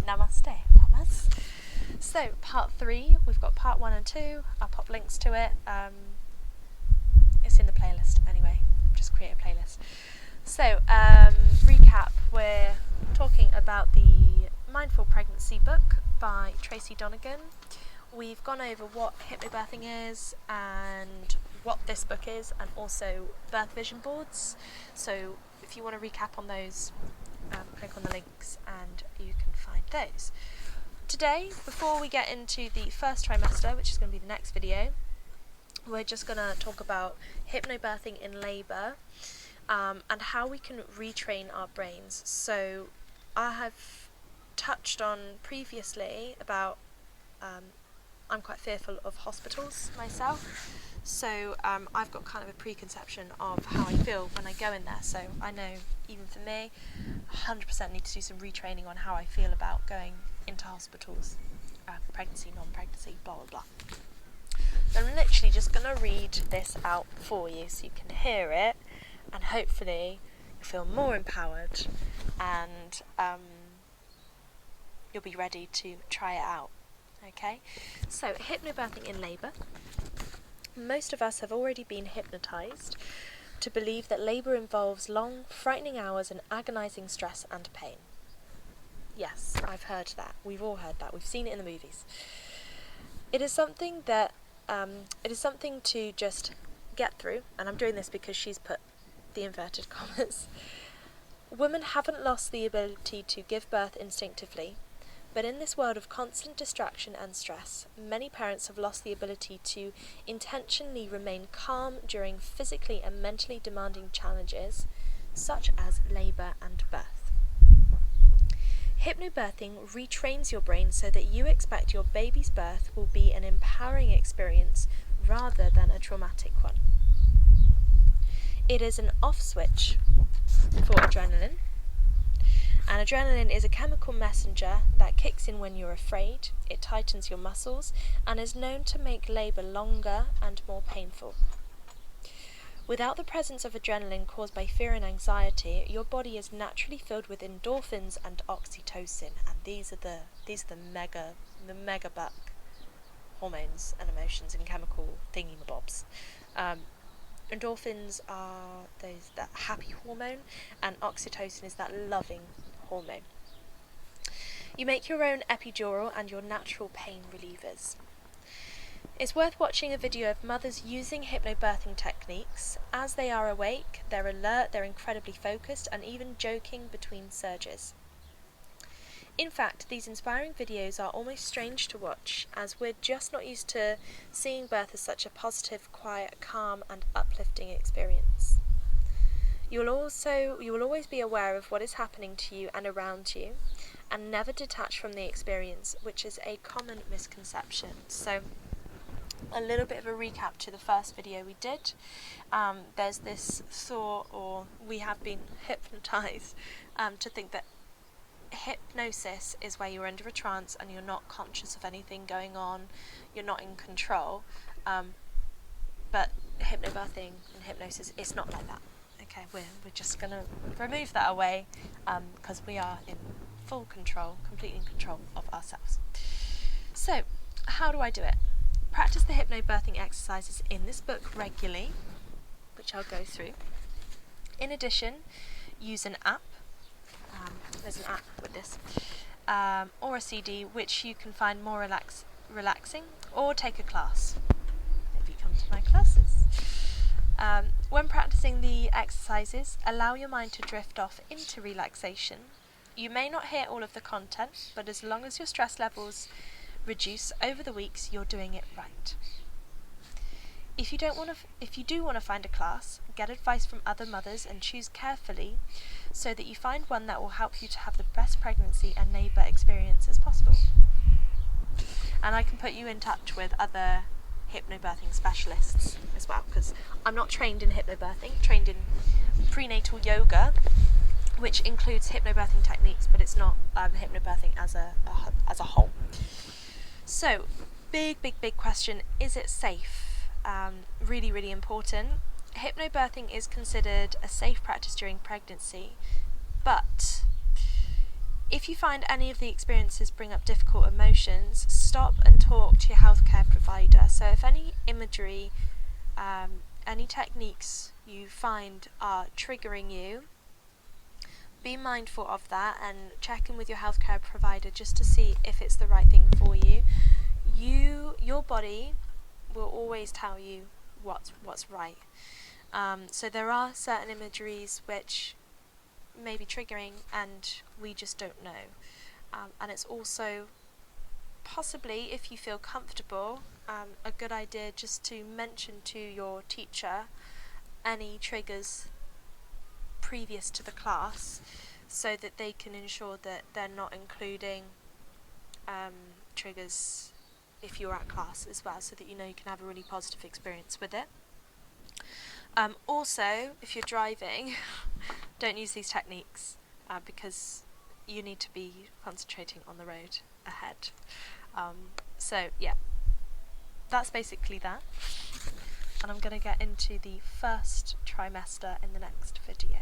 Namaste, mamas. So, part 3, we've got part 1 and 2. I'll pop links to it. It's in the playlist anyway. Just create a playlist. So, recap, we're talking about the Mindful Pregnancy book by Tracy Donegan. We've gone over what hypnobirthing is and what this book is, and also birth vision boards. So if you want to recap on those, click on the links and you can find those. Today, before we get into the first trimester, which is going to be the next video, we're just going to talk about hypnobirthing in labour and how we can retrain our brains. So I have touched on previously about I'm quite fearful of hospitals myself, so I've got kind of a preconception of how I feel when I go in there. So I know, even for me, 100% need to do some retraining on how I feel about going into hospitals, pregnancy, non-pregnancy, blah blah blah. So I'm literally just going to read this out for you so you can hear it, and hopefully you feel more empowered and you'll be ready to try it out. Okay, so hypnobirthing in labour. Most of us have already been hypnotised to believe that labour involves long, frightening hours and agonising stress and pain. Yes, I've heard that. We've all heard that. We've seen it in the movies. It is something that it is something to just get through, and I'm doing this because she's put the inverted commas. Women haven't lost the ability to give birth instinctively. But in this world of constant distraction and stress, many parents have lost the ability to intentionally remain calm during physically and mentally demanding challenges, such as labour and birth. Hypnobirthing retrains your brain so that you expect your baby's birth will be an empowering experience rather than a traumatic one. It is an off switch for adrenaline. And adrenaline is a chemical messenger that kicks in when you're afraid. It tightens your muscles and is known to make labour longer and more painful. Without the presence of adrenaline caused by fear and anxiety, your body is naturally filled with endorphins and oxytocin, and these are the mega buck hormones and emotions and chemical thingy-mabobs. Endorphins are that happy hormone, and oxytocin is that loving hormone. You make your own epidural and your natural pain relievers. It's worth watching a video of mothers using hypnobirthing techniques. As they are awake, they're alert, they're incredibly focused, and even joking between surges. In fact, these inspiring videos are almost strange to watch, as we're just not used to seeing birth as such a positive, quiet, calm, and uplifting experience. You will always be aware of what is happening to you and around you, and never detach from the experience, which is a common misconception. So, a little bit of a recap to the first video we did. There's this thought, or we have been hypnotised to think that hypnosis is where you're under a trance and you're not conscious of anything going on, you're not in control. But hypnobirthing and hypnosis, it's not like that. Okay, we're just going to remove that away because we are in full control, completely in control of ourselves. So, how do I do it? Practice the hypnobirthing exercises in this book regularly, which I'll go through. In addition, use an app. There's an app with this, or a CD, which you can find more relaxing, or take a class. Maybe come to my classes. When practicing the exercises, allow your mind to drift off into relaxation. You may not hear all of the content, but as long as your stress levels reduce over the weeks, you're doing it right. If you do want to find a class, get advice from other mothers and choose carefully so that you find one that will help you to have the best pregnancy and labour experience as possible. And I can put you in touch with other hypnobirthing specialists as well, because I'm not trained in hypnobirthing, trained in prenatal yoga, which includes hypnobirthing techniques, but it's not hypnobirthing as a whole. So, big question, is it safe? Really, really important. Hypnobirthing is considered a safe practice during pregnancy, but If you find any of the experiences bring up difficult emotions, stop and talk to your healthcare provider. So if any imagery, any techniques you find are triggering you, be mindful of that and check in with your healthcare provider just to see if it's the right thing for you. Your body will always tell you what's right. So there are certain imageries which may be triggering and we just don't know. And it's also possibly, if you feel comfortable, a good idea just to mention to your teacher any triggers previous to the class, so that they can ensure that they're not including triggers if you're at class as well, so that you know you can have a really positive experience with it. Also, if you're driving, don't use these techniques because you need to be concentrating on the road ahead. So yeah, that's basically that, and I'm going to get into the first trimester in the next video.